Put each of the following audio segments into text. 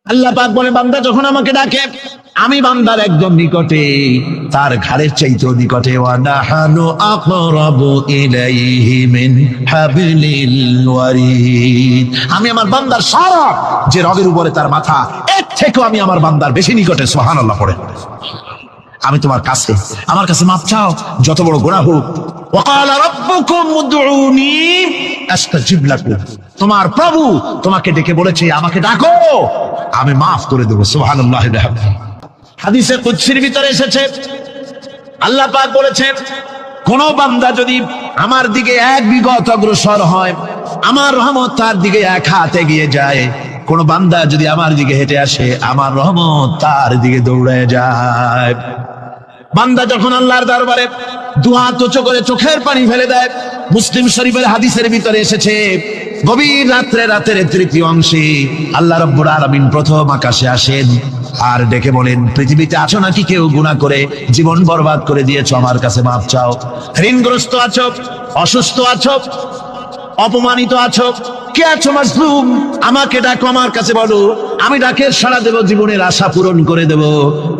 আল্লাহ পাক বলে বান্দা যখন আমাকে ডাকে আমি বান্দার একদম নিকটে, তার ঘাড়ের চাইতেও নিকটে। ওয়া নাহানু আকরাবু ইলাইহি মিন হাবলিল ওয়ারিদ। আমি আমার বান্দার সারা যে রগের উপরে তার মাথা, এর থেকেও আমি আমার বান্দার বেশি নিকটে। সুবহানাল্লাহ পড়ে। আমি তোমার কাছে, আমার কাছে মাপ চাও, যত বড় গুনাহ হোক। ওয়াকালা রাব্বুকুম উদউনি আস্তাজিব লাকুম। তোমার প্রভু তোমাকে ডেকে বলেছে আমাকে ডাকো, আমি মাফ করে দেব। সুবহানাল্লাহ। হাদিসে কুদসির ভিতরে এসেছে আল্লাহ পাক বলেছেন, কোন বান্দা যদি আমার দিকে এক বিগত অগ্রসর হয়, আমার রহমত তার দিকে এক হাত এগিয়ে যায়। কোন বান্দা যদি আমার দিকে হেঁটে আসে, আমার রহমত তার দিকে দৌড়ে যায়। বান্দা যখন আল্লাহর দরবারে দুহাত উঁচু করে চোখের পানি ফেলে দেয়, মুসলিম শরীফের হাদিসের ভিতরে এসেছে গভীর রাত্রে, রাতের তৃতীয় অংশে আল্লাহ রাব্বুল আলামিন প্রথম আকাশে আসেন আর ডেকে বলেন, পৃথিবীতে আছো নাকি কেউ গুনাহ করে জীবন বরবাদ করে দিয়েছো, আমার কাছে মাপ চাও। ঋণগ্রস্ত আছো, অসুস্থ আছো, অপমানিত আছো, কে আছো মাজলুম, আমাকে ডাকো, আমার কাছে বলো, আমি ডাকের সাড়া দেব, জীবনের আশা পূরণ করে দেব।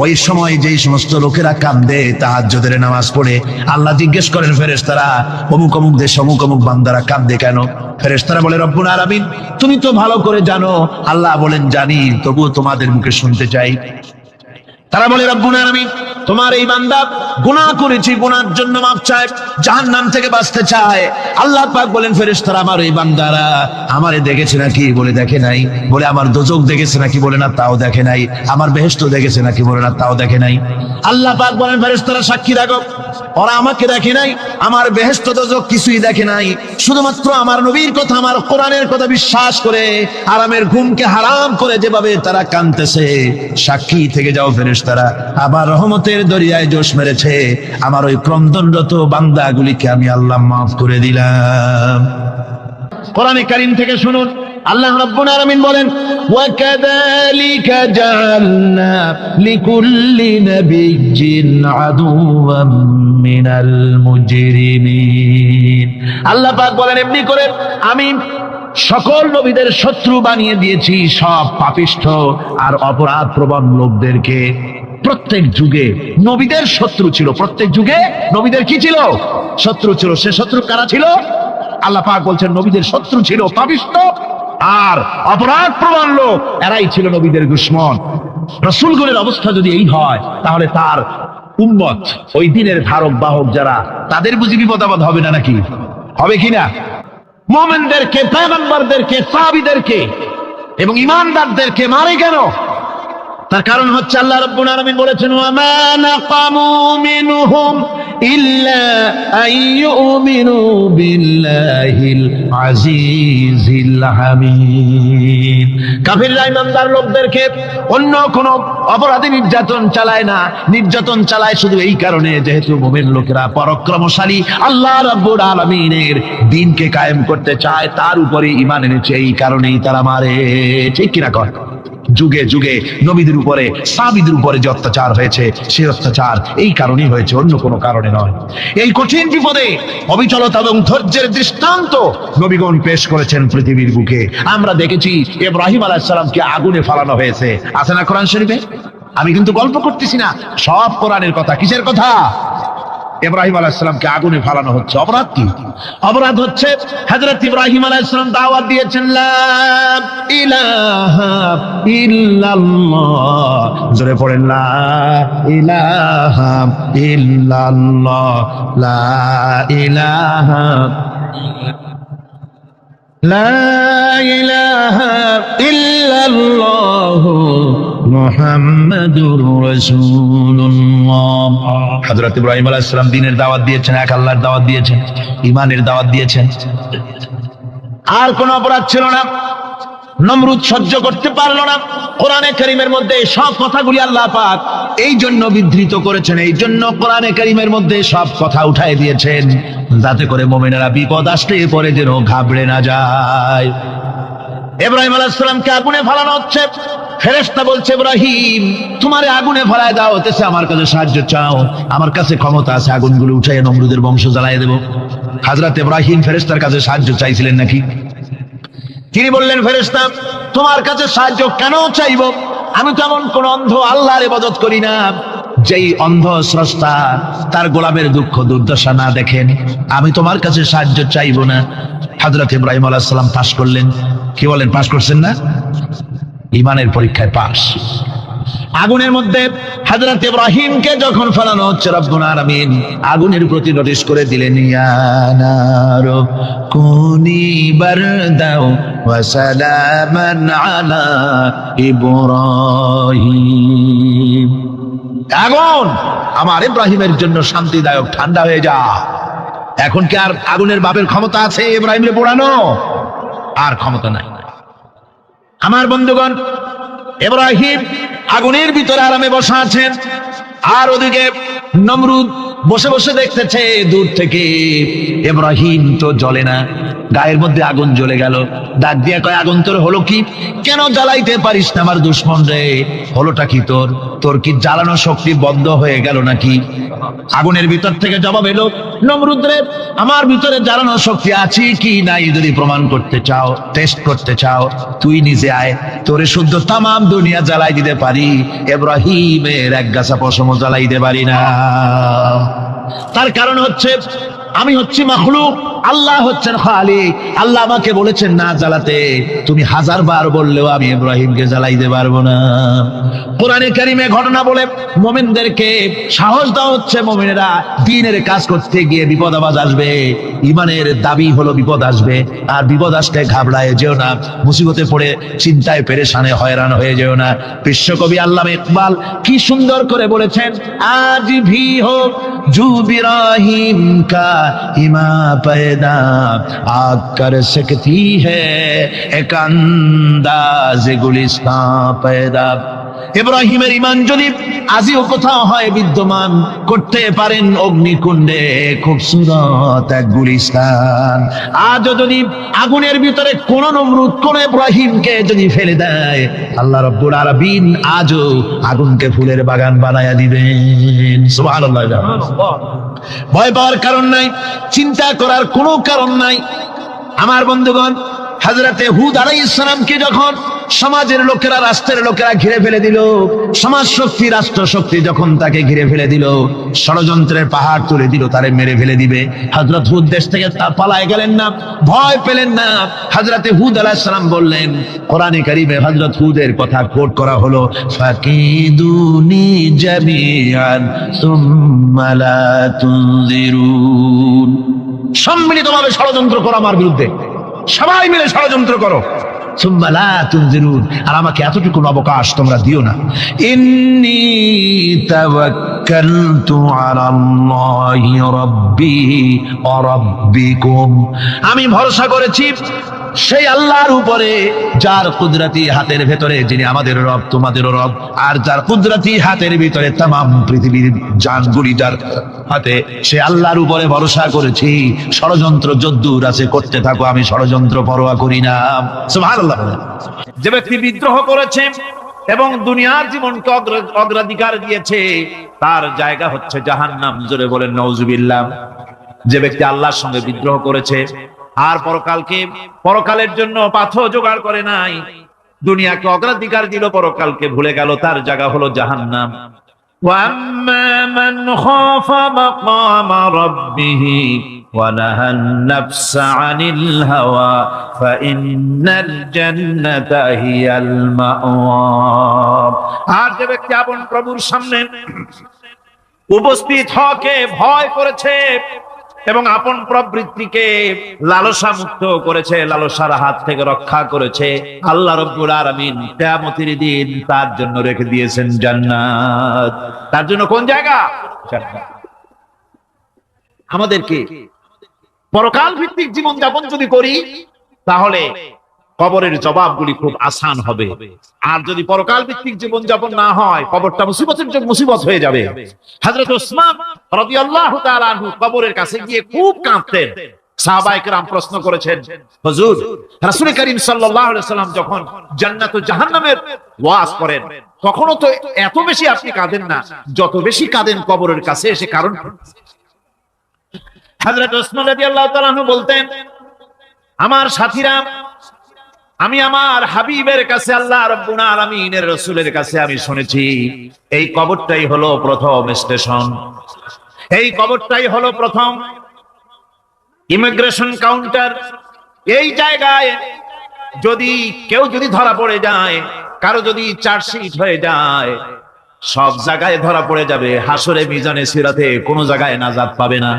ওই সময় যেই সমস্ত লোকেরা কাঁদে তাহাজ্জুদের নামাজ পড়ে, আল্লাহ জিজ্ঞেস করেন ফেরেশতারা, অমুক অমুক দেশ অমুক অমুক বান্দারা কাঁদে কেন? ফেরেশতারা বলে, রব্বুল আলামিন তুমি তো ভালো করে জানো। আল্লাহ বলেন, জানি, তবুও তোমাদের মুখে শুনতে চাই। তারা বলে, রব্বুল আলামিন তোমার এই বান্দা গুনাহ করেছে, গুনার জন্য মাপ চায়, জাহান্নাম থেকে বাঁচতে চায়। আল্লাহ পাক বলেন, ফেরেশতারা আমার এই বান্দারা আমারে দেখেছে নাকি? বলে দেখে নাই। বলে আমার দোজখ দেখেছে নাকি? বলে না, তাও দেখে নাই। আমার বেহেশত দেখেছে নাকি? বলে না, তাও দেখে নাই। আল্লাহ পাক বলেন, ফেরেশতারা সাক্ষী রাখো, ওরা আমাকে দেখে নাই, আমার বেহেশত দোজখ কিছুই দেখে নাই, শুধুমাত্র আমার নবীর কথা, আমার কোরআনের কথা বিশ্বাস করে আরামের ঘুমকে হারাম করে যেভাবে তারা কাঁদতেছে, সাক্ষী থেকে যাও ফেরেশতারা, আবার রহমতের দরিয়ায় জোশ মেরেছে, আমার ওই ক্রন্দনরত বান্দাগুলিকে আমি আল্লাহ মাফ করে দিলাম। কোরআনে কারীম থেকে শুনুন, আল্লাহ রাব্বুল আলামিন বলেন, ওয়া কাযালিকা জাআলনা লিকুল্লি নাবিয়্যিন আদুওয়াম মিনাল মুজরিমিন। আল্লাহ পাক বলেন, এমনি করে আমি সকল নবীদের শত্রু বানিয়ে দিয়েছি সব পাপিষ্ঠ আর অপরাধ প্রবণ লোকদেরকে। প্রত্যেক যুগে নবীদের শত্রু ছিল, প্রত্যেক যুগে নবীদের কি ছিল? শত্রু ছিল। সে শত্রু কারা ছিল? আল্লাহ পাক বলছেন নবীদের শত্রু ছিল পাপিষ্ঠ আর অপরাধ প্রবণ লোক, এরাই ছিল নবীদের দুশমন। রাসূলগণের অবস্থা যদি এই হয়, তাহলে তার উম্মত, ওই দিনের ধারক বাহক যারা, তাদের বুঝি বিপদ আপদ হবে না নাকি? হবে কিনা? মুমিনদেরকে, পয়গম্বরদেরকে, সাহাবীদেরকে এবং ঈমানদারদেরকে মারে কেন? তার কারণ হচ্ছে আল্লাহ রাব্বুল আলামিন বলেছেন, ওয়া মা নাকামু মিনহুম ইল্লা আইয়ুমিনু বিল্লাহিল আজিজিল হামিদ। কাফিররা ঈমানদার লোকদেরকে অন্য কোন অপরাধী নির্যাতন চালায় না, নির্যাতন চালায় শুধু এই কারণে, যেহেতু মুমিন লোকেরা পরাক্রমশালী, আল্লাহ রাব্বুল আলামিনের দ্বীনকে কায়েম করতে চায়, তার উপরে ঈমান এনেছে, এই কারণেই তারা মারে। ঠিক কিনা কর? যুগে যুগে নবীদের উপরে, সাহাবীদের উপরে যে অত্যাচার হয়েছে, সেই অত্যাচার এই কারণেই হয়েছে, অন্য কোনো কারণে নয়। এই কঠিন বিপদে অবিচলতা এবং ধৈর্যের দৃষ্টান্ত নবীগণ পেশ করেছেন পৃথিবীর বুকে। আমরা দেখেছি ইব্রাহিম আলাইহিস সালামকে আগুনে ফালানো হয়েছে, আছে না কোরআন শরীফে? আমি কিন্তু গল্প করতেছি না, সব কোরআনের কথা। কিসের কথা? ইব্রাহিম আলাইহিস সালামকে আগুনে ফালানো হচ্ছে। অপরাধ কি? অপরাধ হচ্ছে হযরত ইব্রাহিম আলাইহিস সালাম দাওয়াত দিয়েছেন, লা ইলাহা ইল্লাল্লাহ। জোরে পড়েন, লা ইলাহা ইল্লাল্লাহ, লা ইলাহা, লা ইলাহা ইল্লাল্লাহ মুহাম্মাদুর রাসূলুল্লাহ। হযরত ইব্রাহিম আলাইহিস সালাম দ্বীনের দাওয়াত দিয়েছেন, এক আল্লাহর দাওয়াত দিয়েছেন, ঈমানের দাওয়াত দিয়েছেন। আর কোন অপরাধ ছিল না। নমরুদ সহ্য করতে পারল না। কোরআনে কারীমের মধ্যে সব কথাগুলি আল্লাহ পাক এই জন্য বিধৃত করেছেন, এই জন্য কোরআনে কারীমের মধ্যে সব কথা উঠায় দিয়েছেন, যাতে করে মুমিনেরা বিপদ আসলে পরে যেন ঘাবড়ে না যায়। ইব্রাহিম আলাইহিস সালামকে আগুনে ফালানো হচ্ছে। ফেরেশতা বলছে, ইব্রাহিম তোমারে আগুনে ফালায় দাও হতেছে, আমার কাছে সাহায্য চাও, আমার কাছে ক্ষমতা আছে, আগুনগুলো উঠাইয়া নমরুদের বংশ জ্বালায় দেব। হযরত ইব্রাহিম ফেরেশতার কাছে সাহায্য চাইছিলেন নাকি? তিনি বললেন, ফেরেশতা তোমার কাছে সাহায্য কেন চাইব? আমি তেমন কোন অন্ধ আল্লাহর ইবাদত করি না যেই অন্ধ স্রষ্টা তার গোলামের দুঃখ দুর্দশা না দেখেন। আমি তোমার কাছে সাহায্য চাইব না। হযরত ইব্রাহিম আলাইহিস সালাম পাশ করলেন। কি বলেন, পাশ করছেন না? ঈমানের পরীক্ষায় পাশ। আগুনের মধ্যে হযরত ইব্রাহিমকে যখন ফেলানো হচ্ছে, রব্বুল আলামিন আগুনের প্রতি নোটিশ করে দিলেন, ইয়া নারু কুনি বারদাও ওয়া সালামান আলা ইব্রাহিম। আগুন আমার ইব্রাহিমের জন্য শান্তিদায়ক, ঠান্ডা হয়ে যা। এখন কি আর আগুনের বাপের ক্ষমতা আছে ইব্রাহিমকে পোড়ানো? আর ক্ষমতা নাই। আমার বন্ধুগণ, ইব্রাহিম আগুনের ভিতরে আরামে বসা আছেন, আর ওদিকে নমরুদ বসে বসে দেখতেছে দূর থেকে ইব্রাহিম তো জ্বলে না, গায়ের মধ্যে আগুন জ্বলে গেল। ডাক দিয়ে কয়, আগুন তোর হলো কি? কেন জ্বালাইতে পারিস না আমার দুশমন রে? হলোটা কি তোর? তোর কি জ্বালানো শক্তি বন্ধ হয়ে গেল নাকি? আগুনের ভিতর থেকে জবাব এলো, নমরুদ রে, আমার ভিতরে জ্বালানো শক্তি আছে কি নাই যদি প্রমাণ করতে চাও, টেস্ট করতে চাও, তুই নিজে আয়, তোরে শুদ্ধ তামাম দুনিয়া জ্বালাই দিতে পারি, ইব্রাহিমের এক গাছা পশম জ্বালাই দিতে পারি না। তার কারণ হচ্ছে আমি হচ্ছি মাখলুক, আল্লাহ হচ্ছেন খালিক। আল্লাহ আমাকে বলেছেন না জ্বালাতে, তুমি 1000 বার বললেও আমি ইব্রাহিমকে জ্বালাইতে পারবো না। কোরআনে কারিমে ঘটনা বলে মুমিনদেরকে সাহস দেওয়া হচ্ছে, মুমিনেরা দ্বীনের কাজ করতে গিয়ে বিপদ আবাজ আসবে, ঈমানের দাবি হলো বিপদ আসবে, আর বিপদ আসলে ঘাবড়ায় যেও না, মুসিবতে পড়ে চিন্তায় পেরেশানে হয়রান হয়ে যেও না। বিশ্বকবি আল্লামা ইকবাল কি সুন্দর করে বলেছেন, আজ ভি হো জু ইব্রাহিম কা ইমা पैदा आग कर सकती है एक अंदाज गुलिस्तां पैदा। ইব্রাহিমের ঈমান যদি আজিও কোথাও হয় বিদ্যমান, করতে পারেন অগ্নিকুণ্ডে খুবসুরত এক গুলিস্তান। আজও যদি আগুনের ভিতরে কোন নমরুদ কোন ইব্রাহিমকে যদি ফেলে দেয়, আল্লাহ রাব্বুল আলামিন আজও আগুনকে ফুলের বাগান বানায়া দিবেন। সুবহানাল্লাহ। ভয় পাওয়ার কারণ নাই, চিন্তা করার কোনো কারণ নাই। আমার বন্ধুগণ, হযরতে হুদ আলাইহিস সালামকে যখন সমাজের লোকেরা, রাষ্ট্রের লোকেরা ঘিরে ফেলে দিল, সমাজ শক্তি, রাষ্ট্র শক্তি যখন তাকে ঘিরে ফেলে দিল, ষড়যন্ত্রের পাহাড় তুলে দিল, তারে মেরে ফেলে দিবে, হযরত হুদ দেশ থেকে পালায় গেলেন না, ভয় পেলেন না। হযরতে হুদ আলাইহিস সালাম বললেন, কোরআনে কারীমে হযরত হুদের কথা কোট করা হলো, ফাকিদুনি জামিআন সুম্মা লা তুনজিরুন। সম্মিলিতভাবে ষড়যন্ত্র করো আমার বিরুদ্ধে, সবাই মিলে ষড়যন্ত্র করো, সুম্মা লা তুনজিরুন, আর আমাকে এতটুকু অবকাশ তোমরা দিও না। ইন্নী তাওয়াক্কালতু আলাল্লাহি রাব্বি ওয়া রাব্বিকুম, আমি ভরসা করেছি সেই আল্লাহর উপরে যার কুদরতি হাতের ভেতরে, যিনি আমাদের রব তোমাদেরও রব, আর যার কুদরতি হাতের ভিতরে তামাম পৃথিবীর জানগুলি যার হাতে, সে আল্লাহর উপরে ভরসা করেছি। ষড়যন্ত্র যদ্দূর আছে করতে থাকো, আমি ষড়যন্ত্র পরোয়া করি না। সুবহানাল্লাহ। যে ব্যক্তি বিদ্রোহ করেছে এবং দুনিয়ার জীবনকে অগ্রাধিকার দিয়েছে, তার জায়গা হচ্ছে জাহান্নাম। জোরে বলেন নাউজুবিল্লাহ। যে ব্যক্তি আল্লাহর সঙ্গে বিদ্রোহ করেছে আর পরকালের জন্য পাথর জোগাড় করে নাই, দুনিয়াকে অগ্রাধিকার দিল, পরকালকে ভুলে গেল, তার জায়গা হলো জাহান্নাম। وَأَمَّا مَنْ خَافَ مَقَامَ رَبِّهِ وَنَهَى النَّفْسَ عَنِ الْهَوَى فَإِنَّ الْجَنَّةَ هِيَ الْمَأْوَى। আর যে ব্যক্তি আপন প্রভুর সামনে উপস্থিত হওয়াকে ভয় করেছে এবং আপন প্রবৃত্তিকে লালসা মুক্ত করেছে, লালসার হাত থেকে রক্ষা করেছে, আল্লাহ রাব্বুল আলামিন কিয়ামতের দিন তার জন্য রেখে দিয়েছেন জান্নাত। তার জন্য কোন জায়গা? জান্নাত। আমাদেরকে পরকাল ভিত্তিক জীবন যাপন যদি করি, তাহলে কবরের জবাবগুলি খুব আসান হবে। আর যদি পরকাল ভিত্তিক জীবন যাপন না হয়, কবরটা মুসিবতের জন্য মুসিবত হয়ে যাবে। হযরত ওসমান রাদিয়াল্লাহু তাআলা আনহু কবরের কাছে গিয়ে খুব কাঁদতেন। সাহাবায়ে কেরাম প্রশ্ন করেছেন, হুজুর, রাসূল করিম সাল্লাল্লাহু আলাইহি ওয়াসাল্লাম যখন জান্নাত ও জাহান্নামের ওয়াজ করেন, তখনও তো এত বেশি আপনি কাঁদেন না, যত বেশি কাঁদেন কবরের কাছে এসে। কারণ হযরত ওসমান রাদিয়াল্লাহু তাআলা আনহু বলতেন, আমার সাথীরা আমি আমার হাবিবের কাছে, আল্লাহ রাব্বুল আলামিনের রাসূলের কাছে আমি শুনেছি এই কবরটাই হলো প্রথম স্টেশন, এই কবরটাই হলো প্রথম ইমিগ্রেশন কাউন্টার। এই জায়গায় যদি কেউ ধরা পড়ে যায়, কারো যদি চার্জশিট হয়ে যায়, সব জায়গায় ধরা পড়ে যাবে, হাসরে মিজানে সিরাতে কোনো জায়গায় নাজাত পাবে না।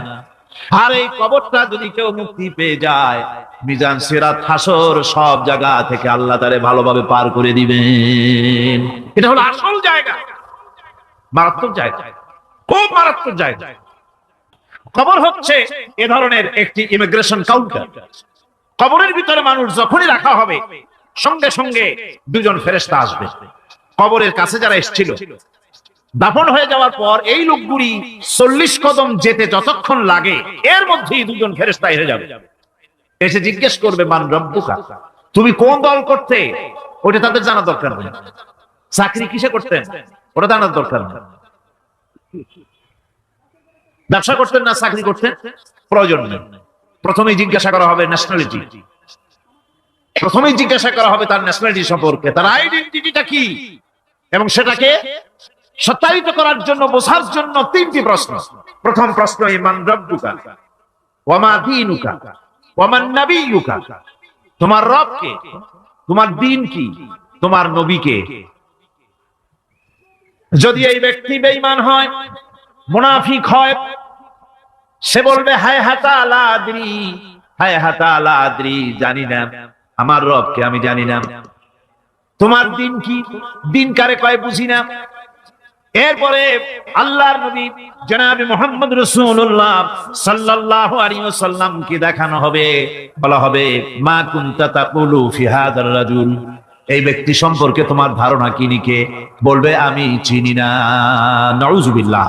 আর এই কবরটা যদি কেউ মুক্তি পেয়ে যায়, মিজান সিরাত হাসর সব জায়গা থেকে আল্লাহ তারে ভালোভাবে পার করে দিবেন। এটা হলো আসল জায়গা, মারাত্মক জায়গা, খুব মারাত্মক জায়গা। কবর হচ্ছে এ ধরনের একটি ইমিগ্রেশন কাউন্টার। কবরের ভিতরে মানুষ যখনই রাখা হবে, সঙ্গে সঙ্গে দুজন ফেরেশতা আসবে। কবরের কাছে যারা এসেছিল, দাফন হয়ে যাওয়ার পর এই লোকগুলি 40 কদম যেতে যতক্ষণ লাগে, এর মধ্যেই দুজন ফেরেশতা এসে যাবে, এসে জিজ্ঞেস করবে মান রব্বুকা, তুমি কোন দল করতে? ওটা তাদের জানা দরকার নেই। চাকরি কিসে করতেন ওটা জানার দরকার নেই। ব্যবসা করতেন না চাকরি করতেন, প্রয়োজন নেই। প্রথমেই জিজ্ঞাসা করা হবে ন্যাশনালিটি, প্রথমেই জিজ্ঞাসা করা হবে তার ন্যাশনালিটি সম্পর্কে, তার আইডেন্টিটিটা কি, এবং সেটাকে সত্যায়িত করার জন্য, বোঝার জন্য 3টি প্রশ্ন। প্রথম প্রশ্ন মান রব্বুকা ওয়া মা দীনুকা ওয়া মান নাবিয়্যুকা, তোমার রব কে, তোমার দ্বীন কি, তোমার নবী কে। যদি এই ব্যক্তি বেঈমান হয়, মুনাফিক হয়, সে বলবে হায় হাতা লা আদরি, হায় হাতা লা আদরি, জানি না আমার রবকে, আমি জানি না। তোমার দ্বীন কি, দ্বীন কারে কয় বুঝি না। এরপরে আল্লাহর নবী জনাবে মুহাম্মদ রাসূলুল্লাহ সাল্লাল্লাহু আলাইহি ওয়াসাল্লাম কে দেখানো হবে, বলা হবে মা কুনতা তাকুলু ফি হাদার রাজুল, এই ব্যক্তি সম্পর্কে তোমার ধারণা কি নিকে, বলবে আমি চিনি না। নাউযুবিল্লাহ।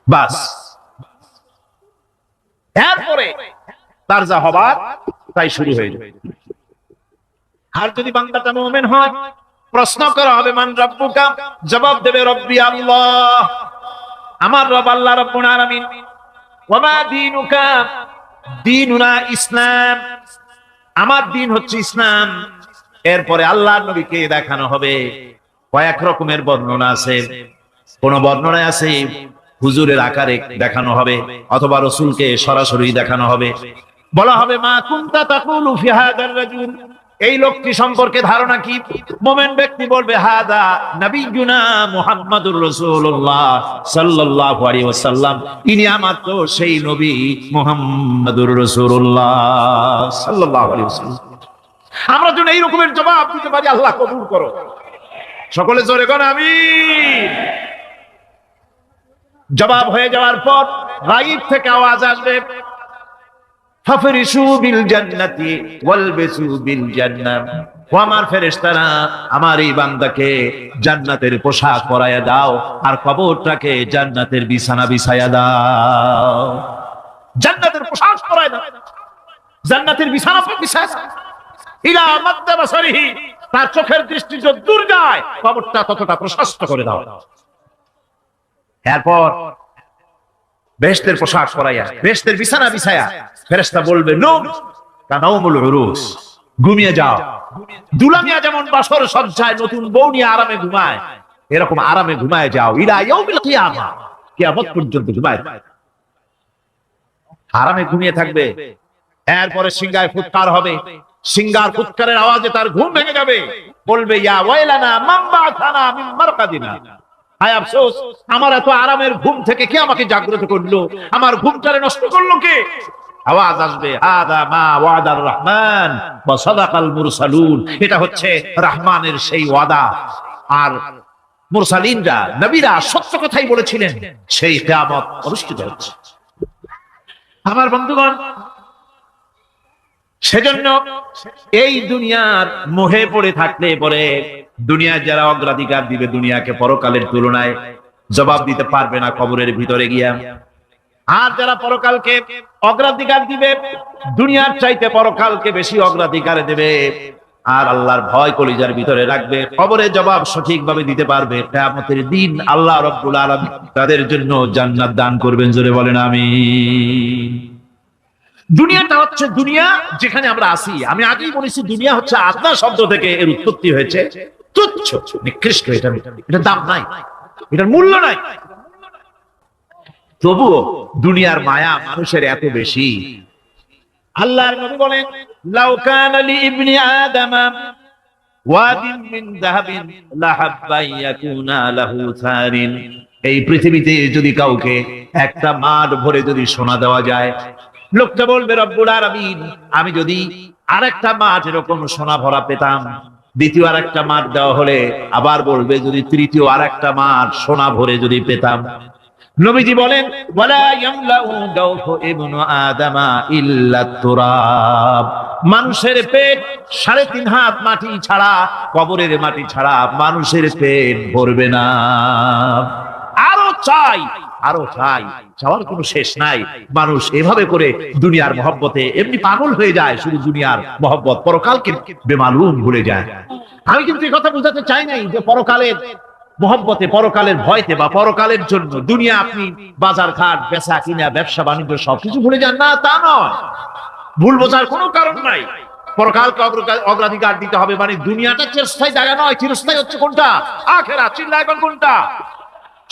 বাস, এরপরে তার যা হবার তাই শুরু হয়ে যাবে। আর যদি বান্দাটা মুমিন হয়, প্রশ্ন করা হবে মান রব্বুকা, জবাব দেবে রব্বি আল্লাহ, আমার রব আল্লাহ রাব্বুল আলামিন। ওয়া মা দীনুকা, দীনুনা ইসলাম, আমার দ্বীন হচ্ছে ইসলাম। এরপরে আল্লাহর নবীকে দেখানো হবে। কয়েক রকমের বর্ণনা আছে, কোন বর্ণনায় আছে হুজুরের আকারে দেখানো হবে, অথবা রাসূলকে সরাসরি দেখানো হবে। বলা হবে মা কুনতা তাকুলু ফি হাদার রাজুল, এই লোকটি সম্পর্কে ধারণা কি। মুমিন ব্যক্তি বলবে হাদা নবিয়ুনা মুহাম্মাদুর রাসূলুল্লাহ সাল্লাল্লাহু আলাইহি ওয়াসাল্লাম, ইনি আমার তো সেই নবী মুহাম্মাদুর রাসূলুল্লাহ সাল্লাল্লাহু আলাইহি ওয়াসাল্লাম। আমরা যদি এই রকমের জবাব দিতে পারি, আল্লাহ কবুল করো। সকলে জোরে কোন আমিন। জবাব হয়ে যাওয়ার পর গায়ব থেকে আওয়াজ আসবে ফাফরিশু বিল জান্নাতি ওয়ালবিসু বিল জান্নাহ, ও আমার ফেরেশতারা, আমার এই বান্দাকে জান্নাতের পোশাক পরায়া দাও, আর কবরটাকে জান্নাতের বিছানা বিছায়া দাও। জান্নাতের পোশাক পরায়া দাও, জান্নাতের বিছানা বিছায়া দাও। ইলা মাদ্দা বাসারিহি, তার চোখের দৃষ্টি যত দূর যায়, কবরটা ততটা প্রশস্ত করে দাও। এরপর বেহেশতের পোশাক পরাইয়া, বেহেশতের বিছানা বিছায়া ফেরেশতা বলবে নূম কানাউমুল উরুস, ঘুমিয়ে যাও। দুলামিয়া যেমন বাসর সজ্জায় নতুন বউ নিয়ে আরামে ঘুমায়, এরকম আরামে ঘুমায় যাও। ইলা ইয়াউমিল কিয়ামা, কিয়ামত পর্যন্ত ঘুমায় আরামে ঘুমিয়ে থাকবে। এরপরে সিংহায় ফুৎকার হবে, সিংহার ফুৎকারের আওয়াজে তার ঘুম ভেঙে যাবে। বলবে ইয়া ওয়াইলানা মান বা'থানা মিন মারকাদিনা, হায় আফসোস, আমার এত আরামের ঘুম থেকে কে আমাকে জাগ্রত করলো, আমার ঘুমটারে নষ্ট করলো কে। আওয়াজ আসবে হাদা মা ওয়াদার রহমান ওয়া সাদাকাল মুরসালুন, এটা হচ্ছে রহমানের সেই ওয়াদা, আর মুরসালিনরা নবীরা সত্য কথাই বলেছিলেন, সেই কিয়ামত অনুষ্ঠিত হচ্ছে। আমার বন্ধুগণ, সেজন্য এই দুনিয়ার মোহে পড়ে থাকলে পরে দুনিয়ার যারা অগ্রাধিকার দিবে দুনিয়াকে পরকালের তুলনায়, জবাব দিতে পারবে না কবরের ভিতরে গিয়া। আর যারা পরকালকে অগ্রাধিকার দিবে, দুনিয়ার চাইতে পরকালকে বেশি অগ্রাধিকার দেবে, আর আল্লাহর ভয় কলিজার ভিতরে রাখবে, কবরে জবাব সঠিকভাবে দিতে পারবে, কিয়ামতের দিন আল্লাহ রাব্বুল আলামিন তাদের জন্য জান্নাত দান করবেন। জোরে বলেন আমিন। দুনিয়াটা হচ্ছে দুনিয়া যেখানে আমরা আছি। আমি আগেই বলেছি দুনিয়া হচ্ছে আদনা শব্দ থেকে এর উৎপত্তি হয়েছে। তুচ্ছ, নিকৃষ্ট, এটা দাম নাই, এটার মূল্য নাই। তবুও দুনিয়ার মায়া মানুষের এত বেশি। আল্লাহর নবী বলেন, লাউ কানা লি ইবনি আদামা ওয়াদিন মিন যাহাবিন লাহাব্বা ইয়াকুনা লাহু সারিন। এই পৃথিবীতে যদি কাউকে একটা মাঠ ভরে যদি সোনা দেওয়া যায়, লোকটা বলবে রব্বুল আলামিন, আমি যদি আরেকটা মাঠ এরকম সোনা ভরা পেতাম। দ্বিতীয় আরেকটা মাঠ দেওয়া হলে আবার বলবে যদি তৃতীয় আরেকটা মাঠ সোনা ভরে যদি পেতাম। নবীজি বলেন, ওয়ালা ইয়ামলাউ জাওফু ইবনু আদামা ইল্লা তুরাব। মানুষের পেট 3.5 হাত মাটি ছাড়া, কবরের মাটি ছাড়া মানুষের পেট ভরবে না। আরো চাই, আরো চাই, চাওয়ার কোনো শেষ নাই। মানুষ এভাবে করে দুনিয়ার মহব্বতে এমনি পাগল হয়ে যায়, শুধু দুনিয়ার মহব্বত, পরকালকে বেমালুম ভুলে যায়। আমি কিন্তু এই কথা বোঝাতে চাই নাই যে পরকালের মহব্বতে, পরকালের ভয়তে বা পরকালের জন্য দুনিয়া আপনি বাজার ঘাট, বেচা কিনা, ব্যবসা বাণিজ্য সবকিছু ভুলে যান, না তা নয়। ভুল বোঝার কোনো কারণ নাই। পরকালকে অগ্রাধিকার দিতে হবে, মানে দুনিয়াটা চিরস্থায়ী জায়গা নয়। চিরস্থায়ী হচ্ছে কোনটা? আখিরাত। চিল্লায় এখন কোনটা?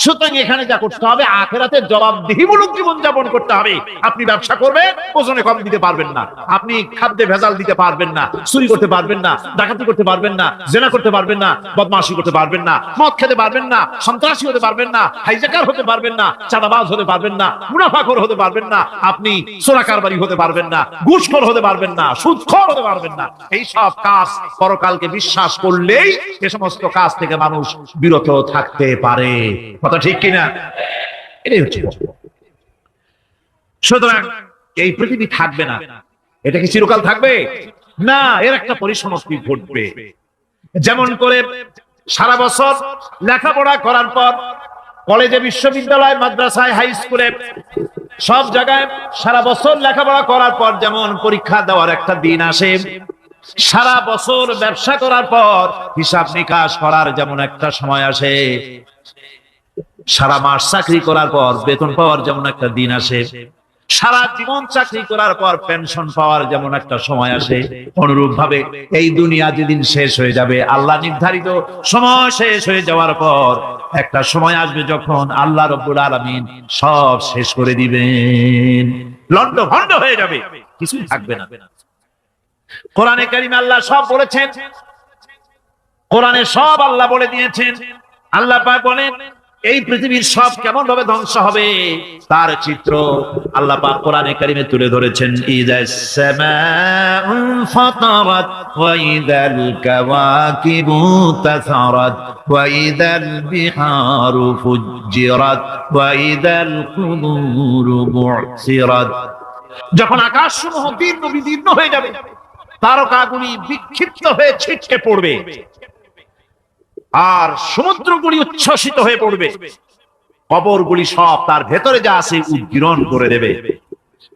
সুতরাং এখানে যা করতে হবে, আখিরাতের জবাবদিহিমূলক জীবন যাপন করতে হবে। আপনি ব্যবসা করবেন, ওজনে কম দিতে পারবেন না। আপনি খাদ্যে ভেজাল দিতে পারবেন না, চুরি করতে পারবেন না, ডাকাতি করতে পারবেন না, জেনা করতে পারবেন না, বদমাশি করতে পারবেন না, মদ খেতে পারবেন না, সন্ত্রাসী হতে পারবেন না, হাইজ্যাকার হতে পারবেন না, চাঁদাবাজ হতে পারবেন না, মুনাফাখোর হতে পারবেন না, আপনি চোরা কারবারি হতে পারবেন না, ঘুষখোর হতে পারবেন না, সুদখোর হতে পারবেন না। এই সব কাজ পরকালকে বিশ্বাস করলেই এ সমস্ত কাজ থেকে মানুষ বিরত থাকতে পারে। কথা ঠিক কিনা? এটাই হচ্ছে। সুতরাং এই পৃথিবী থাকবে না, এটা কি চিরকাল থাকবে? না, এর একটা পরিসমাপ্তি ঘটবে। যেমন করে সারা বছর লেখাপড়া করার পর কলেজে, বিশ্ববিদ্যালয়, মাদ্রাসায়, হাই স্কুলে, সব জায়গায় সারা বছর লেখাপড়া করার পর যেমন পরীক্ষা দেওয়ার একটা দিন আসে, সারা বছর ব্যবসা করার পর হিসাব নিকাশ করার যেমন একটা সময় আসে, সারা মাস চাকরি করার পর বেতন পাওয়ার যেমন একটা দিন আসে, সারা জীবন চাকরি করার পর পেনশন পাওয়ার যেমন একটা সময় আসে, অনুরূপ ভাবে এই দুনিয়া যেদিন শেষ হয়ে যাবে, আল্লাহ নির্ধারিত সময় শেষ হয়ে যাওয়ার পর একটা সময় আসবে যখন আল্লাহ রাব্বুল আলামিন সব শেষ করে দিবেন, লন্ডভন্ড হয়ে যাবে, কিছুই থাকবে না। কোরআনে কারিমে আল্লাহ সব বলেছেন, কোরআনে সব আল্লাহ বলে দিয়েছেন। আল্লাহ পাক বলেন এই পৃথিবীর সব কেমন ভাবে ধ্বংস হবে তার চিত্র আল্লাহ পাক কোরআনে কারিমে তুলে ধরেছেন। ইযাস সামাউ ফাতারাত ওয়া ইযাল কাওয়াকিবু তাসারাত ওয়া ইযাল বিহারু ফুজ্জিরাত ওয়া ইযাল কুবুরু বু'সিরাত। যখন আকাশসমূহ দীর্ঘ বিদীর্ণ হয়ে যাবে, তারকাগুলি বিক্ষিপ্ত হয়ে ছিটকে পড়বে, আর সমুদ্রগুলি উচ্ছ্বসিত হয়ে পড়বে, কবরগুলি সব তার ভেতরে যা আছে উদ্গীরণ করে দেবে,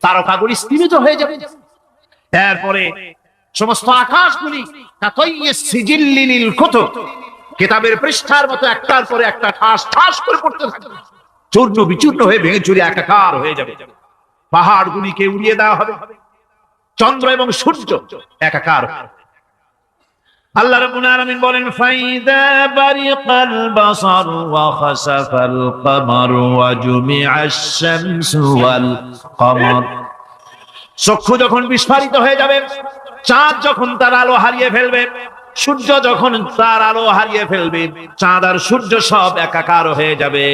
তারকাগুলি স্থিমিত হয়ে যাবে। এরপরে সমস্ত আকাশগুলি কাতাইয়িস সিজিল্লিল কুতুব, কিতাবের পৃষ্ঠার মতো একটার পরে একটা ঠাস ঠাস করে পড়তে থাকবে, চূর্ণ বিচূর্ণ হয়ে ভেঙে চুরে একাকার হয়ে যাবে। পাহাড়গুলিকে উড়িয়ে দেওয়া হবে, চন্দ্র এবং সূর্য একাকার। আল্লাহ রাব্বুল আলামিন বলেন, ফাইদা বারিকাল বাসার ওয়া খাসাফাল কমার ওয়া জুমিআশ শামসু ওয়াল কমার। চক্ষু যখন বিস্ফারিত হয়ে যাবে, চাঁদ যখন তার আলো হারিয়ে ফেলবে, সূর্য যখন তার আলো হারিয়ে ফেলবে, চাঁদ আর সূর্য সব একাকার হয়ে যাবে,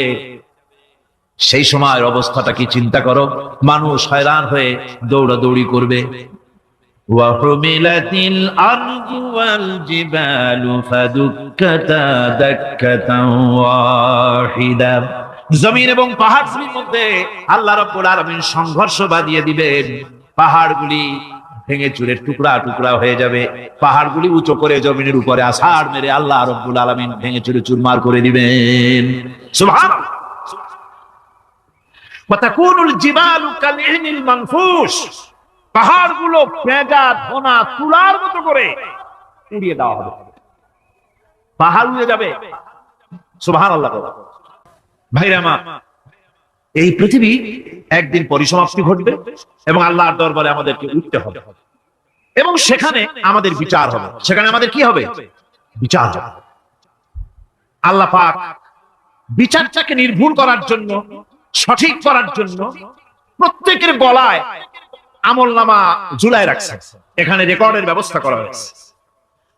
সেই সময়ের অবস্থাটা কি চিন্তা করো। মানুষ হয়রান হয়ে দৌড়াদৌড়ি করবে। وحملت الأرض والجبال فدكتا دكة واحدة। জমিন এবং পাহাড়গুলির মধ্যে আল্লাহ রাব্বুল আলামিন সংঘর্ষ বাঁধিয়ে দিবেন, পাহাড়গুলি ভেঙে চুরে টুকরা টুকরা হয়ে যাবে, পাহাড়গুলি উঁচু করে জমিনের উপরে আছাড় মেরে আল্লাহ রাব্বুল আলামিন ভেঙে চুরে চুরমার করে দিবেন। সুবহানাল্লাহ। ওয়া তাকুনুল জিবালু কালইহনিল মানফুস, পাহাড়গুলো পেঁজা ধোনা তুলার মতো করে উড়িয়ে দেওয়া হবে, পাহাড় উড়ে যাবে। সুবহানাল্লাহ। ভাইরা মা, এই পৃথিবী একদিন পরিসমাপ্তি ঘটবে এবং আল্লাহর দরবারে আমাদেরকে উঠতে হবে এবং সেখানে আমাদের বিচার হবে। সেখানে আমাদের কি হবে? বিচার হবে। আল্লাহ পাক বিচারটাকে নির্ভুল করার জন্য, সঠিক করার জন্য প্রত্যেকের গলায় আমলনামা ঝুলায় রাখছে। এখানে রেকর্ডের ব্যবস্থা করা হয়েছে।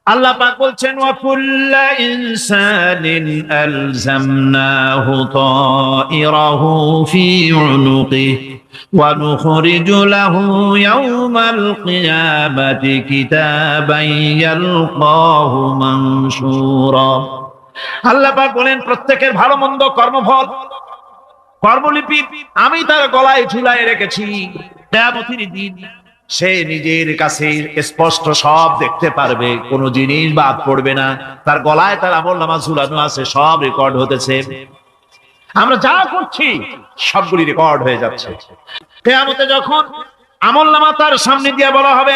আল্লাহ পাক বলছেন, ওয়া কুল্লা ইনসানিন আলজামনাহু তাইরাহু ফি উনুকিহি ওয়া নুখরিজু লাহু ইয়াওমাল কিয়ামাতি কিতাবান ইয়ালকাহু মানশুরা। আল্লাহ পাক বলেন, প্রত্যেকের ভালো মন্দ কর্মফল, কর্মলিপি আমি তার গলায় ঝুলায় রেখেছি। কিয়ামতের দিন সে নিজের কাছে স্পষ্ট সব দেখতে পারবে, কোনো জিনিস বাদ পড়বে না। তার গলায় তার আমলনামা ঝুলানো আছে, সব রেকর্ড হতেছে। আমরা যা করছি সবগুলি রেকর্ড হয়ে যাচ্ছে। কিয়ামতে যখন আমলনামা তার সামনে দিয়ে বলা হবে,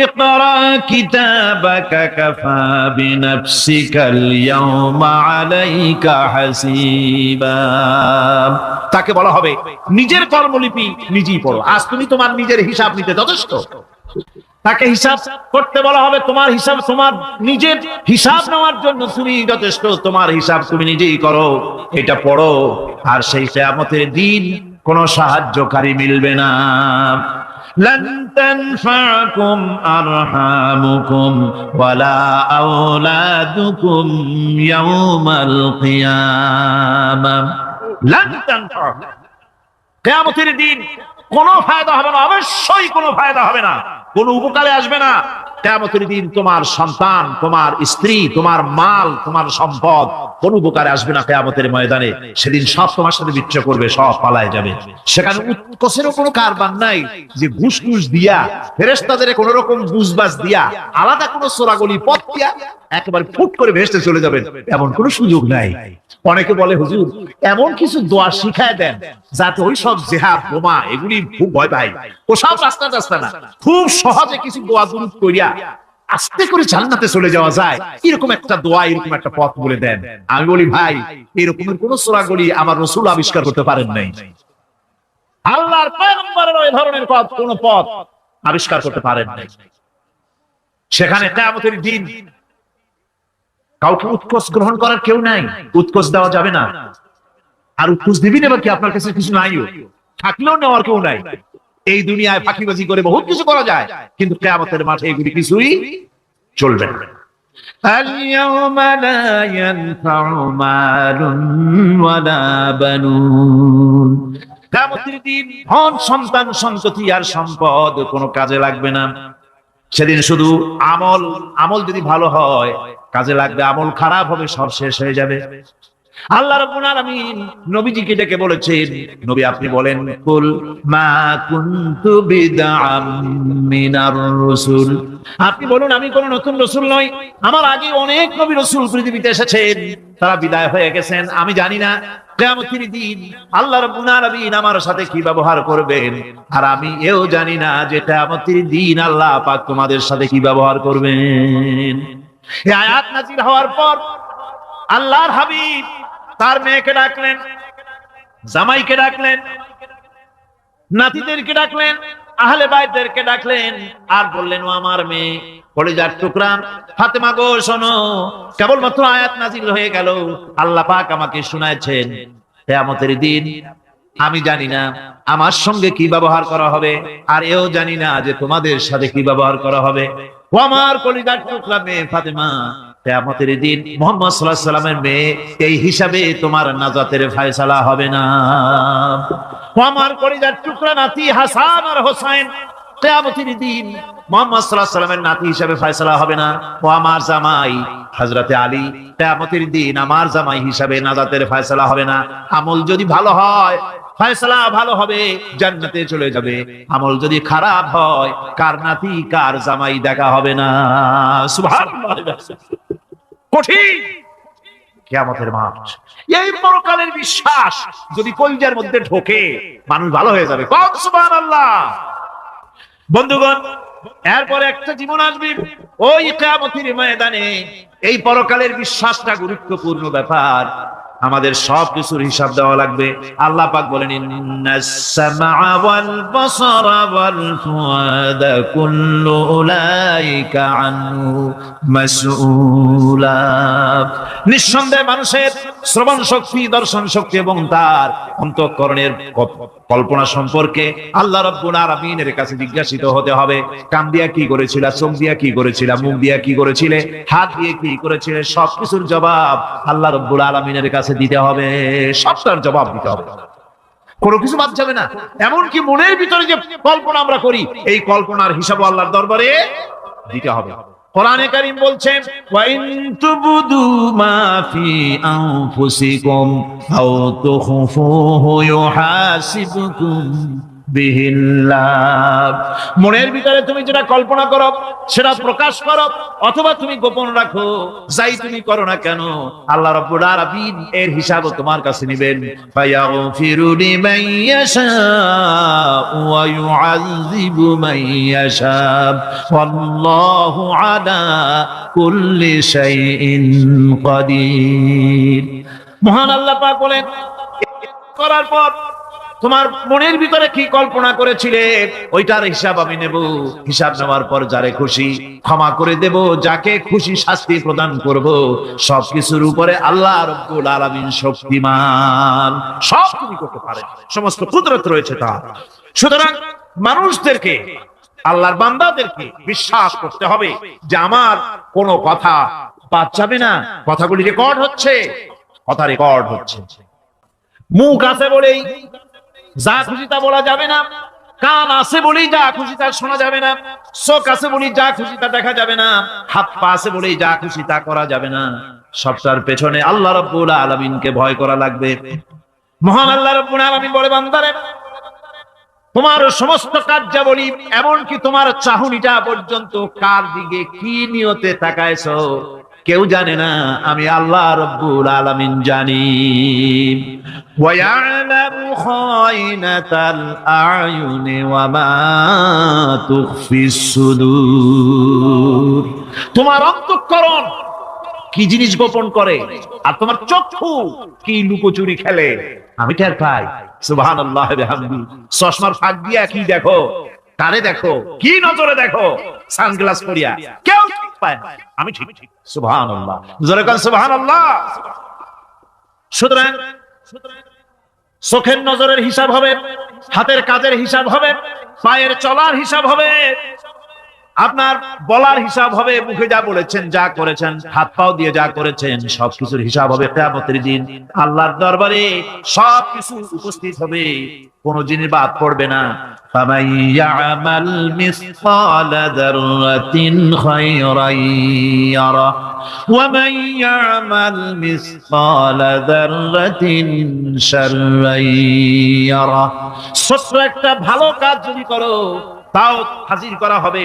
ইকরা কিতাবাকা কাফা বিনাফসিকাল ইয়াওমা আলাইকা হাসিবা। তাকে বলা হবে, নিজের কর্মলিপি নিজেই পড়ো, আজ তুমি তোমার নিজের হিসাব নিতে যথেষ্ট। তাকে হিসাব করতে বলা হবে, তোমার হিসাব, তোমার নিজের হিসাব নেওয়ার জন্য তুমি যথেষ্ট, তোমার হিসাব তুমি নিজেই করো, এটা পড়ো। আর সেই কিয়ামতের দিন কোনো সাহায্যকারী মিলবে না। لن تنفعكم أرحامكم ولا أولادكم يوم القيامة لن تنفعكم। কিয়ামতের দিন কোনো ফায়দা হবে না, অবশ্যই কোনো ফায়দা হবে না, কোনো উপকারে আসবে না। কিয়ামতের দিন তোমার সন্তান, তোমার স্ত্রী, তোমার মাল, তোমার সম্পদ কোন উপকারে আসবে না। কিয়ামতের ময়দানে সেদিন সব তোমার সাথে বিচ্ছেদ করবে, সব পালায় যাবে। সেখানে উৎকোষেরও কোনো কারবার নাই যে ঘুষ টুস দিয়া, ফেরেশতাদের কোন রকম বুঝবাজ দিয়া, আলাদা কোনো চোরাগলি পথ দিয়া একেবারে ফুট করে ভেসতে চলে যাবেন, এমন কোনো সুযোগ নাই। অনেকে বলে, হুজুর এমন কিছু দোয়া শিখায় দেন যাতে ওই সব জেহাদ বোমা এগুলি খুব ভয় পাই, ওসব রাস্তা না, খুব সহজে কিছু দোয়া দুরূদ করিয়া আস্তে করে জান্নাতে চলে যাওয়া যায়, এরকম একটা দোয়া, এরকম একটা পথ বলে দেন। আমি বলি, ভাই এরকমের কোন চোরাগলি আমার রাসূল আবিষ্কার করতে পারেন নাই। আল্লাহর পয়গম্বরের ওই ধরনের পথ, কোন পথ আবিষ্কার করতে পারেন নাই। সেখানে কিয়ামতের দিন কাউকে উৎকোষ গ্রহণ করার কেউ নাই, উৎকোষ দেওয়া যাবে না। আর উৎকোষ দিবি না কি, আপনার কাছে কিছু নাইও, থাকলেও নেওয়ার কেউ নাই। এই দুনিয়ায় ফাঁকিবাজি করে বহুত কিছু করা যায়, কিন্তু কিয়ামতের মাঠে এগুলি কিছুই চলবে না। اليوم لا ينفع مال ولا بنون। কিয়ামতের দিন ধন সন্তান সন্ততি আর সম্পদ কোনো কাজে লাগবে না। সেদিন শুধু আমল যদি ভালো হয় কাজে লাগবে, আমল খারাপ হবে সব শেষ হয়ে যাবে। আল্লাহ রাব্বুল আলামিন নবীজিকে ডেকে বলেছেন, নবী আপনি বলেন, কুল মা কুনতু বিদআম মিনার রাসূল। আপনি বলুন, আমি কোন নতুন রাসূল নই, আমার আগে অনেক নবী রাসূল পৃথিবীতে এসেছেন, তারা বিদায় হয়ে গেছেন। আমি জানি না কিয়ামতের দিন আল্লাহ রাব্বুল আলামিন আমার সাথে কি ব্যবহার করবেন, আর আমি এও জানি না যে কিয়ামতের দিন আল্লাহ পাক তোমাদের সাথে কি ব্যবহার করবেন। এই আয়াত নাযিল হওয়ার পর আল্লাহর হাবিব তার মেয়েকে ডাকলেন, জামাইকে ডাকলেন, নাতিদেরকে ডাকলেন, আহলে বাইতদেরকে ডাকলেন, আর বললেন, ও আমার মেয়ে, কলিজার টুকরা ফাতেমা গো, শোনো, কেবলমাত্র আয়াত নাযিল হয়ে গেল, আল্লাহ পাক আমাকে শুনাইছেন, কিয়ামতের দিন আমি জানি না আমার সঙ্গে কি ব্যবহার করা হবে, আর এও জানি না যে তোমাদের সাথে কি ব্যবহার করা হবে। ও আমার কলিজার টুকরা মেয়ে ফাতেমা, কিয়ামতের দিন মুহাম্মদ সাল্লাল্লাহু আলাইহি ওয়াসাল্লামের মেয়ে, এই হিসাবে তোমার নাজাতের ফয়সালা হবে না। ও আমার কলিজার টুকরা নাতি হাসান আর হোসেন, কিয়ামতের দিন মুহাম্মদ সাল্লাল্লাহু আলাইহি ওয়াসাল্লামের নাতি হিসাবে ফয়সালা হবে না। ও আমার জামাই হযরতে আলী, কিয়ামতের দিন আমার জামাই হিসাবে নাজাতের ফয়সালা হবে না। আমল যদি ভালো হয় ফয়সালা ভালো হবে, জান্নাতে চলে যাবে। আমল যদি খারাপ হয়, কার নাতি কার জামাই দেখা হবে না। সুবহানাল্লাহ। কঠিন কিয়ামতের মাঠ। এই পরকালের বিশ্বাস যদি কলিজার মধ্যে ঢোকে, মানুষ ভালো হয়ে যাবে। কোন সুবহানাল্লাহ। বন্ধুগণ, এরপরে একটা জীবন আসবে ওই কিয়ামতের ময়দানে। এই পরকালের বিশ্বাসটা গুরুত্বপূর্ণ ব্যাপার। আমাদের সব কিছুর হিসাব দেওয়া লাগবে। আল্লাহ পাক বলেন ইন্নাস সামআ ওয়াল বাসারা ওয়াল ফুআদা কুল্লু উলাইকা আনহু মাসউলা। নিঃসন্দেহে মানুষের শ্রবণ শক্তি, দর্শন শক্তি এবং তার অন্তঃকরণের কল্পনা সম্পর্কে আল্লাহ রাব্বুল আলামিনের কাছে জিজ্ঞাসিত হতে হবে। কান দিয়া কি করেছিলা, চোখ দিয়া কি করেছিলা, মুখ দিয়া কি করেছিলে, হাত দিয়ে কি করেছিলে, সবকিছুর জবাব আল্লাহ রাব্বুল আলামিনের কাছে দিতে হবে। সবটার জবাব দিতে হবে, কোনো কিছু বাদ যাবে না। এমনকি মনের ভিতরে যে কল্পনা আমরা করি, এই কল্পনার হিসাব আল্লাহর দরবারে দিতে হবে। কোরআনে কারীম বলছেন ওয়া ইন তুবদু মা ফি আনফুসিকুম আও তুখফুহু ইউহাসিবকুম বিহিল্লাহ। মনের ভিতরে তুমি যেটা কল্পনা করো সেটা প্রকাশ করো অথবা তুমি গোপন রাখো, যাই তুমি করো না কেন আল্লাহ রাব্বুল আলামিন এর হিসাব তোমার কাছে নেবেন। ফায়াগফিরু লিমান ইয়াশা ওয়া ইউআযিবু মান ইয়াশা ওয়াল্লাহু আলা কুল্লি শাইইন কাদির। মহান আল্লাহ পাক বলেন, করার পর তোমার মনের ভিতরে কি কল্পনা করেছিলে ওইটার হিসাব আমি নেব। হিসাব নেওয়ার পর যারে খুশি ক্ষমা করে দেব, যাকে খুশি শাস্তি প্রদান করব। সবকিছুর উপরে আল্লাহ রাব্বুল আলামিন শক্তিমান, সব তুমি করতে পারে, সমস্ত কুদরত রয়েছে তার। সুতরাং মানুষদেরকে, আল্লাহর বান্দাদেরকে বিশ্বাস করতে হবে যে আমার কোনো কথা বাদ যাবে না, কথাগুলি রেকর্ড হচ্ছে, কথা রেকর্ড হচ্ছে। মুখ আছে বলেই যা খুশি তা বলা যাবে না, কান আছে বলেই যা খুশি তা শোনা যাবে না, চোখ আছে বলেই যা খুশি তা দেখা যাবে না, হাত পা আছে বলেই যা খুশি তা করা যাবে না। সবটার পেছনে আল্লাহ রাব্বুল আলামিনকে ভয় করা লাগবে। মহান আল্লাহ রাব্বুল আলামিন বলে, বান্দারে তোমার সমস্ত কার্যাবলী এমনকি তোমার চাহনিটা পর্যন্ত কার দিকে কি নিয়তে তাকায়ছো কেউ জানে না, আমি আল্লাহ রাব্বুল আলামিন জানি। ওয়া ইয়ালামু খায়নাতাল আয়ুনি ওয়া মা তুখফিস সুদূর। তোমার অন্তঃকরণ কি জিনিস গোপন করে আর তোমার চক্ষু কি লুকোচুরি খেলে আমি টের পাই। সুবহানাল্লাহ বিহামদি। চশমার ফাঁক দিয়া কি দেখো, কারে দেখো, কি নজরে দেখো, সানগ্লাস পরিয়া কেউ ঠিক পায় না, আমি ঠিক। সুবহানাল্লাহ, জোরে বলেন সুবহানাল্লাহ। সুতরাং চোখের নজরের হিসাব হবে, হাতের কাজের হিসাব হবে, পায়ের চলার হিসাব হবে, আপনার বলার হিসাব হবে, মুখে যা বলেছেন, যা করেছেন, হাত পাও দিয়ে যা করেছেন, সবকিছুর হিসাব হবে কিয়ামতের দিন। আল্লাহর দরবারে সবকিছু উপস্থিত হবে, কোনো জিনিস বাদ পড়বে না। ফামান ইয়ামাল মিসকালা যাররাতিন খায়রান ইয়ারা ওয়া মান ইয়ামাল মিসকালা যাররাতিন শাররান ইয়ারা। ছোট্ট একটা ভালো কাজ যদি করো তাও হাজির করা হবে,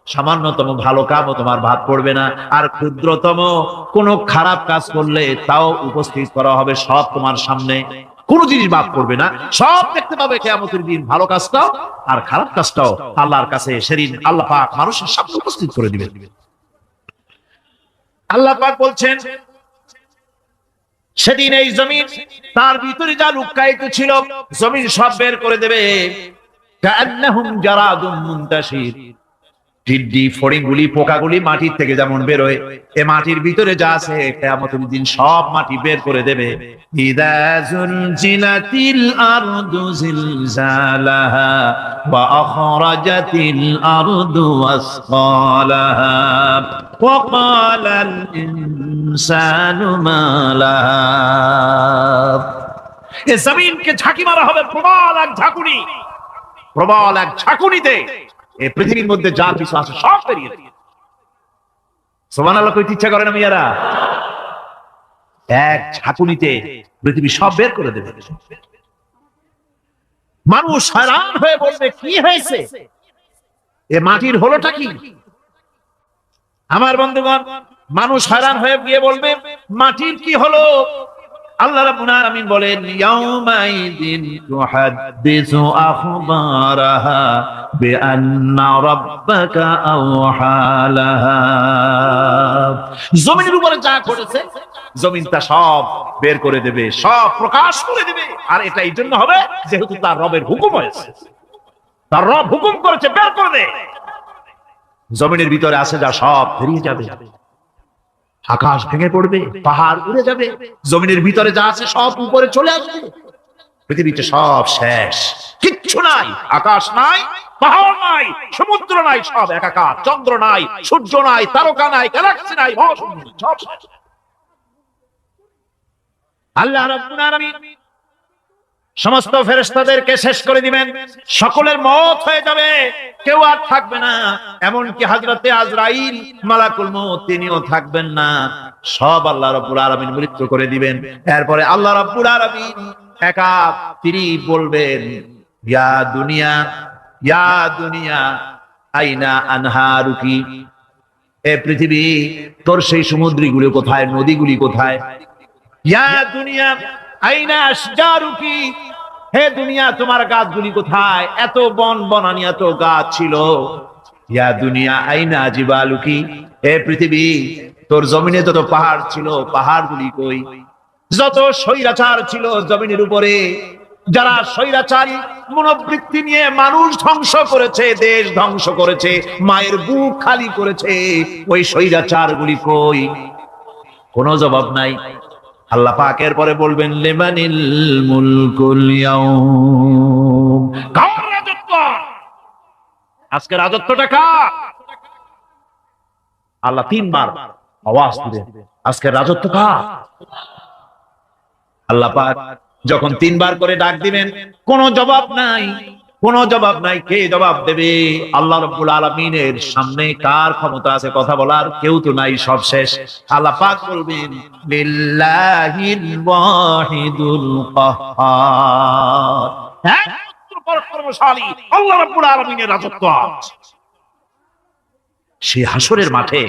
সামান্যতম ভালো কাজও তোমার বাদ পড়বে না। আর ক্ষুদ্রতম কোন খারাপ কাজ করলে তাও উপস্থিত করা হবে, সব তোমার সামনে, কোন জিনিস বাদ পড়বে না, সব দেখতে পাবে কিয়ামতের দিন। ভালো কাজটাও আর খারাপ কাজটাও আল্লাহর কাছে সেদিন আল্লাহ পাক মানুষের সামনে উপস্থিত করে দিবেন। আল্লাহ পাক বলছেন, সেদিন এই জমিন তার ভিতরে যা লুকায়িত ছিল জমিন সব বের করে দেবে। কান্নাহুম জারাদুম মুনতাশির। টিড্ডি, ফড়িংগুলি, পোকাগুলি মাটির থেকে যেমন বের হয়, এ মাটির ভিতরে যা আছে কিয়ামতের দিন সব মাটি বের করে দেবে। ইযা যুলজিলাতিল আরদু জিলজালাহা ওয়া আখরাজাতিল আরদু আসকালাহা ওয়া ক্বালাল ইনসানু মা লাহা। এ জমিনকে ঝাঁকি মারা হবে প্রবল এক ঝাঁকুনি, প্রবল এক ঝাঁকুনিতে এই পৃথিবীর মধ্যে যা কিছু আছে সব বেরিয়ে যাবে। সুবহানাল্লাহ কইতে ইচ্ছা করে না মিয়ারা? এক ঝাঁকুনিতে পৃথিবী সব বের করে দেবে। মানুষ হয়রান হয়ে বলবে, কি হয়েছে, এ মাটির হলোটা কি? আমার বন্ধুগণ, মানুষ হয়রান হয়ে গিয়ে বলবে, মাটির কি হলো? আল্লাহ রাব্বুল আলামিন বলেন ইয়াউমাইদিন তুহাদ্দিসু আখবারাহা বিআন্না রাব্বাকা আওহালাহা। জমিনের উপরে যা ঘটেছে জমিন তা সব বের করে দেবে, সব প্রকাশ করে দেবে। আর এটা এই জন্য হবে যেহেতু তার রবের হুকুম হয়েছে, তার রব হুকুম করেছে বের করে দে। জমিনের ভিতরে আছে যা সব বেরিয়ে যাবে, আকাশ ভেঙে পড়বে, পাহাড় উড়ে যাবে, জমিনের ভিতরে যা আছে সব উপরে চলে আসবে, পৃথিবীতে সব শেষ, কিচ্ছু নাই, আকাশ নাই, পাহাড় নাই, সমুদ্র নাই, সব একাকার, চন্দ্র নাই, সূর্য নাই, তারকা নাই, গ্যালাক্সি নাই, মহাশূন্য, সব শেষ। আল্লাহ রাব্বুল আলামিন সমস্ত ফেরেশতাদেরকে শেষ করে দিবেন, সকলের মওত হয়ে যাবে, কেউ আর থাকবে না, এমনকি হযরতে আজরাইল মালাকুল মউত তিনিও থাকবেন না, সব আল্লাহ রাব্বুল আলামিন মৃত্যু করে দিবেন। এরপরে আল্লাহ রাব্বুল আলামিন একা তিনি বলবেন ইয়া দুনিয়া, ইয়া দুনিয়া আইনা আনহারুকি, এ পৃথিবী তোর সেই সমুদ্রগুলো কোথায়, নদীগুলি কোথায়? ইয়া দুনিয়া আইনা আশজারুকি, হে দুনিয়া তোমার গাছগুলি কোথায়, এত বন বনানি এত গাছ ছিল। ইয়া দুনিয়া আইনা জিবালুকি, হে পৃথিবী তোর জমিনে যত পাহাড় ছিল পাহাড়গুলি কই? যত স্বৈরাচার ছিল জমিনের উপরে, যারা স্বৈরাচারী মনোবৃত্তি নিয়ে মানুষ ধ্বংস করেছে, দেশ ধ্বংস করেছে, মায়ের বুক খালি করেছে, ওই স্বৈরাচারগুলি কই? কোনো জবাব নাই। আল্লাহ পাক এর পরে বলবেন লিমানিল মুলকুল ইয়াউম, কার রাজত্ব আজকে, রাজত্বটা কার? আল্লাহ তিনবার আওয়াজ দিবেন আজকে রাজত্ব কার? আল্লাহ পাক যখন তিনবার করে ডাক দিবেন কোনো জবাব নাই, কোনো জবাব নাই। কে জবাব দেবে? আল্লাহ রাব্বুল আলামিনের সামনে কার ক্ষমতা আছে কথা বলার? কেউ তো নাই, সব শেষ। আল্লাহ পাক বলবেন লিল্লাহিল ওয়াহিদুল কাহ্হার, একমাত্র পরাক্রমশালী আল্লাহ রাব্বুল আলামিনের রাজত্ব। সেই হাসরের মাঠে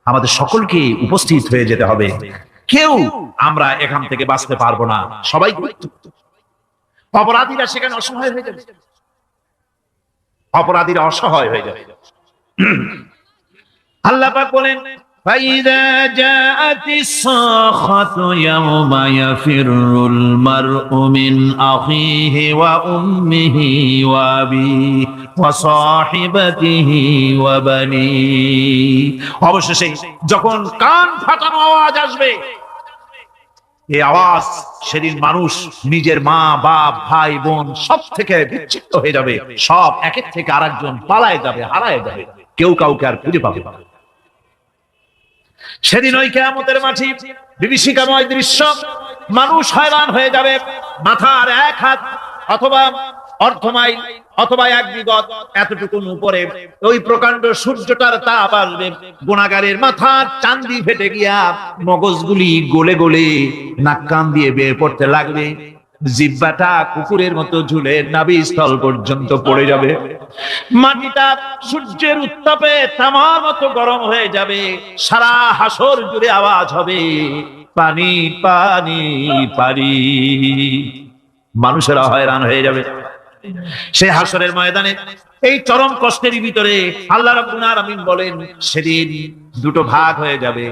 আমাদের সকলকে উপস্থিত হয়ে যেতে হবে, কেউ আমরা এখান থেকে বাঁচতে পারবো না, সবাই অপরাধীরা সেখানে অসহায় হয়ে যাবে, অপরাধীরা অসহায় হয়ে যাবে। আল্লাহ পাক বলেন فَإِذَا جَاءَتِ الصَّاخَّةُ يَوْمَ يَفِرُّ الْمَرْءُ مِنْ أَخِيهِ وَأُمِّهِ وَأَبِيهِ وَصَاحِبَتِهِ وَبَنِيهِ। অবশেষে যখন কান ফাটানো আওয়াজ আসবে, এই আওয়াজ সেদিন মানুষ নিজের মা বাপ ভাই বোন সব থেকে বিচ্ছিন্ন হয়ে যাবে, সব একের থেকে আরেকজন পালায় যাবে, হারায় যাবে, কেউ কাউকে আর খুঁজে পাবে না। সেদিন ওই কিয়ামতের মাঠে বিভীষিকাময় দৃশ্য, মানুষ হয়রান হয়ে যাবে, মাথার এক হাত অথবা অর্ধমাইল অথবা এক বিগত এতটুকুন উপরে ওই প্রকাণ্ড সূর্যটার তাপ আসবে, গুনাহগারের মাথার চান্দি ফেটে গিয়া মগজগুলি গলে গলে নাক কান দিয়ে বের পড়তে লাগবে, জিহ্বাটা কুকুরের মতো ঝুলে নাভিস্থল পর্যন্ত পড়ে যাবে, মাটিটা সূর্যের উত্তাপে তামার মতো গরম হয়ে যাবে, সারা হাসর জুড়ে আওয়াজ হবে পানি পানি পানি, মানুষেরা হয়রান হয়ে যাবে। সেই হাসরের ময়দানে এই চরম কষ্টের ভিতরে আল্লাহ রাব্বুল আলামিন বলেন সেদিন দুটো ভাগ হয়ে যাবে,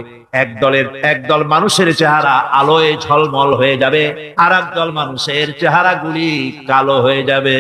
একদল মানুষের চেহারা আলোয় ঝলমল হয়ে যাবে, আর একদল মানুষের চেহারাগুলি কালো হয়ে যাবে।